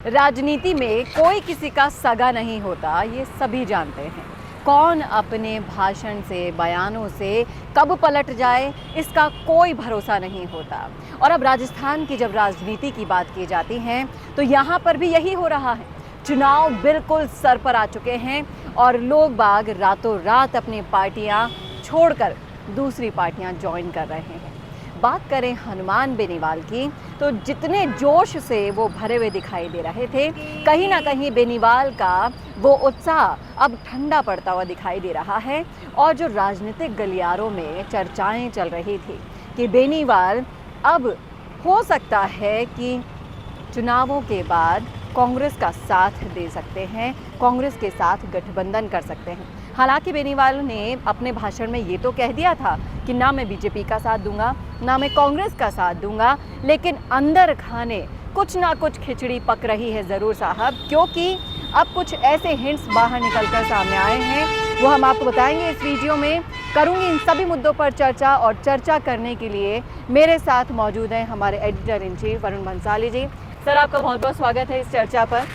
राजनीति में कोई किसी का सगा नहीं होता, ये सभी जानते हैं। कौन अपने भाषण से, बयानों से कब पलट जाए, इसका कोई भरोसा नहीं होता। और अब राजस्थान की जब राजनीति की बात की जाती है तो यहाँ पर भी यही हो रहा है। चुनाव बिल्कुल सर पर आ चुके हैं और लोग बाग रातों रात अपनी पार्टियाँ छोड़कर दूसरी पार्टियाँ ज्वाइन कर रहे हैं। बात करें हनुमान बेनीवाल की तो जितने जोश से वो भरे हुए दिखाई दे रहे थे, कहीं ना कहीं बेनीवाल का वो उत्साह अब ठंडा पड़ता हुआ दिखाई दे रहा है। और जो राजनीतिक गलियारों में चर्चाएं चल रही थी कि बेनीवाल अब हो सकता है कि चुनावों के बाद कांग्रेस का साथ दे सकते हैं, कांग्रेस के साथ गठबंधन कर सकते हैं। हालांकि बेनीवाल ने अपने भाषण में ये तो कह दिया था कि ना मैं बीजेपी का साथ दूंगा, ना मैं कांग्रेस का साथ दूंगा, लेकिन अंदर खाने कुछ ना कुछ खिचड़ी पक रही है ज़रूर साहब, क्योंकि अब कुछ ऐसे हिंट्स बाहर निकलकर सामने आए हैं, वो हम आपको बताएंगे इस वीडियो में। करूंगी इन सभी मुद्दों पर चर्चा, और चर्चा करने के लिए मेरे साथ मौजूद हैं हमारे editor in chief Varun Bhansali ji. Sir, आपका बहुत बहुत स्वागत है इस चर्चा पर।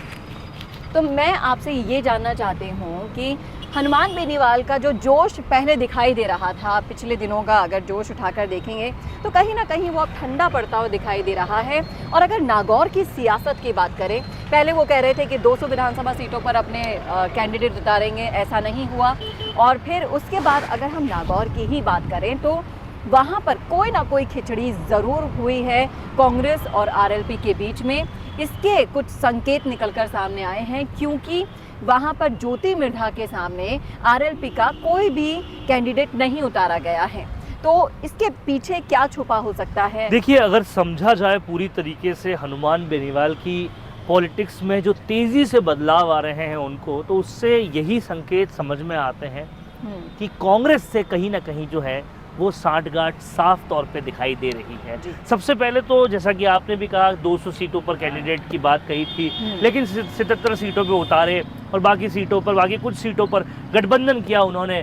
तो मैं आपसे ये जानना चाहती हूँ कि हनुमान बेनीवाल का जो जोश पहले दिखाई दे रहा था, पिछले दिनों का अगर जोश उठाकर देखेंगे तो कहीं ना कहीं वो अब ठंडा पड़ता हुआ दिखाई दे रहा है। और अगर नागौर की सियासत की बात करें, पहले वो कह रहे थे कि 200 विधानसभा सीटों पर अपने कैंडिडेट उतारेंगे, ऐसा नहीं हुआ। और फिर उसके बाद अगर हम नागौर की ही बात करें तो वहाँ पर कोई ना कोई खिचड़ी ज़रूर हुई है कांग्रेस और आरएलपी के बीच में। इसके कुछ संकेत निकलकर सामने आए हैं, क्योंकि वहाँ पर ज्योति मिर्धा के सामने आरएलपी का कोई भी कैंडिडेट नहीं उतारा गया है। तो इसके पीछे क्या छुपा हो सकता है? देखिए, अगर समझा जाए पूरी तरीके से हनुमान बेनीवाल की पॉलिटिक्स में जो तेज़ी से बदलाव आ रहे हैं उनको, तो उससे यही संकेत समझ में आते हैं कि कांग्रेस से कहीं ना कहीं जो है वो साठगांठ साफ तौर पे दिखाई दे रही है। सबसे पहले तो जैसा कि आपने भी कहा, 200 सीटों पर कैंडिडेट की बात कही थी, लेकिन 77 सीटों पे उतारे और बाकी सीटों पर, बाकी कुछ सीटों पर गठबंधन किया उन्होंने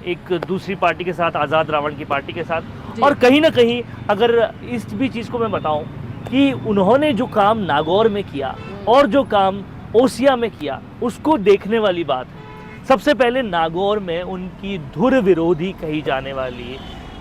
एक दूसरी पार्टी के साथ, आज़ाद रावण की पार्टी के साथ। और कहीं ना कहीं अगर इस भी चीज़ को मैं बताऊं कि उन्होंने जो काम नागौर में किया और जो काम ओसिया में किया, उसको देखने वाली बात है। सबसे पहले नागौर में उनकी धुर विरोधी कही जाने वाली,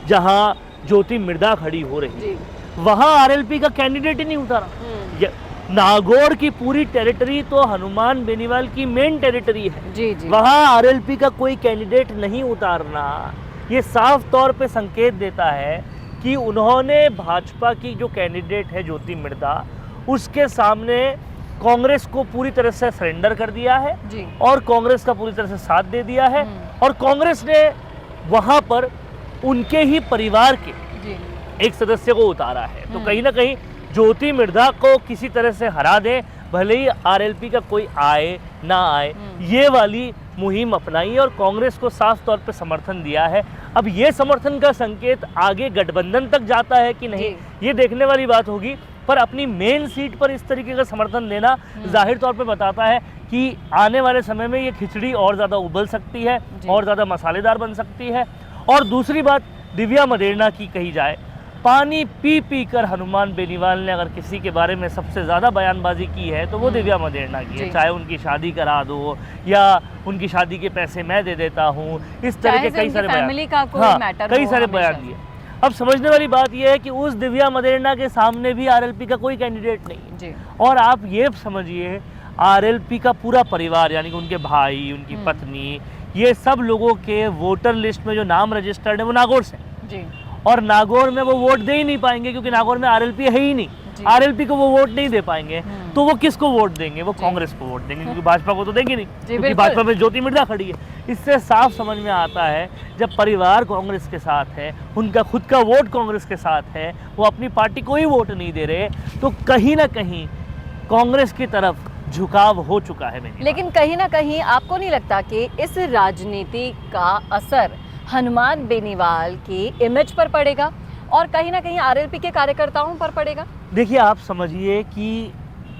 जहां ज्योति मिर्धा खड़ी हो रही, वहां आरएलपी का कैंडिडेट ही नहीं उतारा। नागौर की पूरी टेरिटरी तो हनुमान बेनीवाल की मेन टेरिटरी है, वहां आरएलपी का कोई कैंडिडेट नहीं उतारना, ये साफ तौर पे संकेत देता है कि उन्होंने भाजपा की जो कैंडिडेट है ज्योति मिर्धा, उसके सामने कांग्रेस को पूरी तरह से सरेंडर कर दिया है और कांग्रेस का पूरी तरह से साथ दे दिया है। और कांग्रेस ने वहां पर उनके ही परिवार के एक सदस्य को उतारा है। तो कहीं ना कहीं ज्योति मिर्धा को किसी तरह से हरा दे, भले ही आरएलपी का कोई आए ना आए, ये वाली मुहिम अपनाई और कांग्रेस को साफ तौर पर समर्थन दिया है। अब ये समर्थन का संकेत आगे गठबंधन तक जाता है कि नहीं, ये देखने वाली बात होगी। पर अपनी मेन सीट पर इस तरीके का समर्थन देना जाहिर तौर पे बताता है कि आने वाले समय में ये खिचड़ी और ज़्यादा उबल सकती है और ज़्यादा मसालेदार बन सकती है। और दूसरी बात दिव्या मदेरणा की कही जाए, पानी पी पी कर हनुमान बेनीवाल ने अगर किसी के बारे में सबसे ज़्यादा बयानबाजी की है तो वो दिव्या मदेरणा की है। चाहे उनकी शादी करा दो या उनकी शादी के पैसे मैं दे देता हूँ, इस तरह के कई सारे बयान दिए। अब समझने वाली बात यह है कि उस दिव्या मदेरणा के सामने भी आरएलपी का कोई कैंडिडेट नहीं है। और आप ये समझिए, आरएलपी का पूरा परिवार, यानी कि उनके भाई, उनकी पत्नी, ये सब लोगों के वोटर लिस्ट में जो नाम रजिस्टर्ड है वो नागौर से। और नागौर में वो वोट दे ही नहीं पाएंगे, क्योंकि नागौर में आरएलपी है ही नहीं। आरएलपी को वो वोट नहीं दे पाएंगे, तो वो किसको वोट देंगे? वो कांग्रेस को वोट देंगे, क्योंकि भाजपा को तो देंगे नहीं, क्योंकि भाजपा में ज्योति मिर्धा खड़ी है। इससे साफ समझ में आता है, जब परिवार कांग्रेस के साथ है, उनका खुद का वोट कांग्रेस के साथ है, वो अपनी पार्टी को ही वोट नहीं दे रहे, तो कहीं ना कहीं कांग्रेस की तरफ झुकाव हो चुका है। लेकिन कहीं ना कहीं आपको नहीं लगता कि इस राजनीति का असर हनुमान बेनीवाल की इमेज पर पड़ेगा और कहीं ना कहीं आरएलपी के कार्यकर्ताओं पर पड़ेगा? देखिए, आप समझिए कि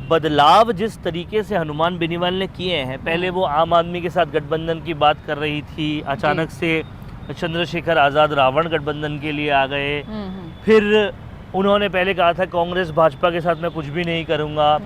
बदलाव जिस तरीके से हनुमान बेनीवाल ने किए हैं, पहले वो आम आदमी के साथ गठबंधन की बात कर रही थी, अचानक से चंद्रशेखर आज़ाद रावण गठबंधन के लिए आ गए। फिर उन्होंने पहले कहा था कांग्रेस भाजपा के साथ मैं कुछ भी नहीं करूँगा,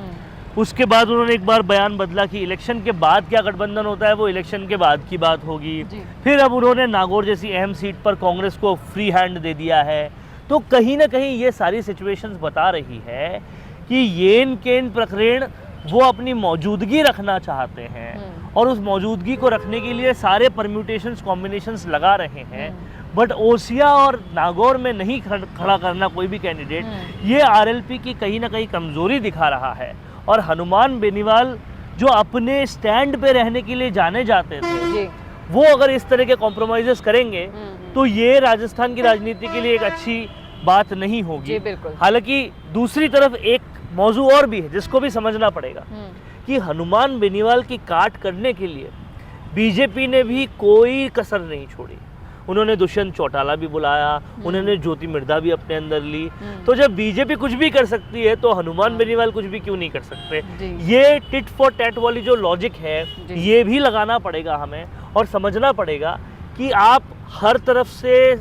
उसके बाद उन्होंने एक बार बयान बदला कि इलेक्शन के बाद क्या गठबंधन होता है वो इलेक्शन के बाद की बात होगी। जी। फिर अब उन्होंने नागौर जैसी अहम सीट पर कांग्रेस को फ्री हैंड दे दिया है। तो कहीं ना कहीं ये सारी सिचुएशंस बता रही है कि येन केन प्रकरण वो अपनी मौजूदगी रखना चाहते हैं और उस मौजूदगी को रखने के लिए सारे परम्यूटेशंस कॉम्बिनेशंस लगा रहे हैं। बट ओसिया और नागौर में नहीं खड़ा करना कोई भी कैंडिडेट ये आरएलपी की कहीं ना कहीं कमजोरी दिखा रहा है। और हनुमान बेनीवाल जो अपने स्टैंड पे रहने के लिए जाने जाते थे वो अगर इस तरह के कॉम्प्रोमाइजेस करेंगे तो ये राजस्थान की राजनीति के लिए एक अच्छी बात नहीं होगी। हालांकि दूसरी तरफ एक मौजू और भी है जिसको भी समझना पड़ेगा कि हनुमान बेनीवाल की काट करने के लिए बीजेपी ने भी कोई कसर नहीं छोड़ी। उन्होंने दुष्यंत चौटाला भी बुलाया, उन्होंने ज्योति मिर्धा भी अपने अंदर ली। तो जब बीजेपी कुछ भी कर सकती है तो हनुमान बेनीवाल कुछ भी क्यों नहीं कर सकते? ये टिट फॉर टैट वाली जो लॉजिक है ये भी लगाना पड़ेगा हमें और समझना पड़ेगा कि आप हर तरफ से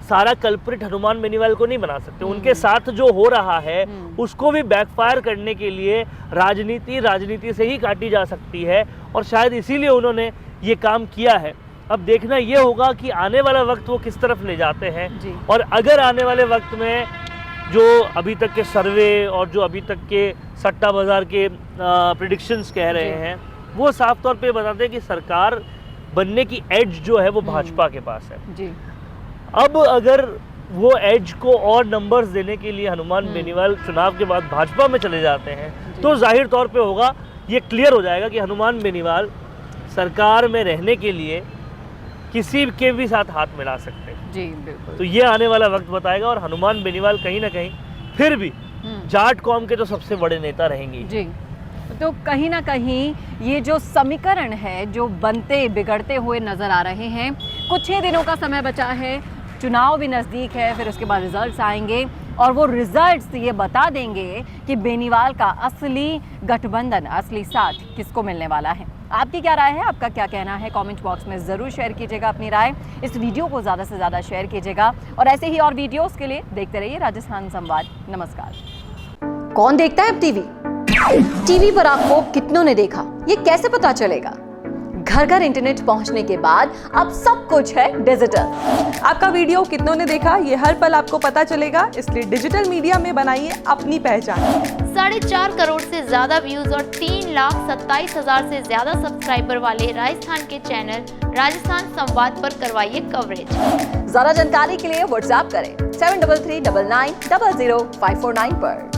सारा कल्प्रिट हनुमान बेनीवाल को नहीं बना सकते। उनके साथ जो हो रहा है उसको भी बैकफायर करने के लिए राजनीति से ही काटी जा सकती है और शायद इसीलिए उन्होंने ये काम किया है। अब देखना ये होगा कि आने वाला वक्त वो किस तरफ ले जाते हैं और अगर आने वाले वक्त में जो अभी तक के सर्वे और जो अभी तक के सट्टा बाजार के प्रेडिक्शंस कह रहे हैं वो साफ तौर पे बताते हैं कि सरकार बनने की एज जो है वो भाजपा के पास है। अब अगर वो एज को और नंबर्स देने के लिए हनुमान बेनीवाल चुनाव के बाद भाजपा में चले जाते हैं तो जाहिर तौर पे होगा, ये क्लियर हो जाएगा कि हनुमान बेनीवाल सरकार में रहने के लिए किसी के भी साथ हाथ मिला सकते हैं। जी बिल्कुल। तो ये आने वाला वक्त बताएगा और हनुमान बेनीवाल कहीं ना कहीं फिर भी जाट कौम के तो सबसे बड़े नेता रहेंगे। जी, तो कहीं ना कहीं ये जो समीकरण है जो बनते बिगड़ते हुए नजर आ रहे हैं। कुछ ही दिनों का समय बचा है, चुनाव भी नज़दीक है, फिर उसके बाद रिजल्ट्स आएंगे और वो रिजल्ट्स ये बता देंगे कि बेनीवाल का असली गठबंधन, असली साथ किसको मिलने वाला है। आपकी क्या राय है, आपका क्या कहना है, कमेंट बॉक्स में ज़रूर शेयर कीजिएगा अपनी राय। इस वीडियो को ज़्यादा से ज़्यादा शेयर कीजिएगा और ऐसे ही और वीडियोस के लिए देखते रहिए राजस्थान संवाद। नमस्कार। कौन देखता है अब टीवी पर आपको कितनों ने देखा, ये कैसे पता चलेगा? घर घर इंटरनेट पहुंचने के बाद अब सब कुछ है डिजिटल। आपका वीडियो कितनों ने देखा ये हर पल आपको पता चलेगा, इसलिए डिजिटल मीडिया में बनाइए अपनी पहचान। 4.5 करोड़ से ज्यादा व्यूज और 3,27,000 से ज्यादा सब्सक्राइबर वाले राजस्थान के चैनल राजस्थान संवाद पर करवाइए कवरेज। ज्यादा जानकारी के लिए व्हाट्सएप करें 7339900549 पर।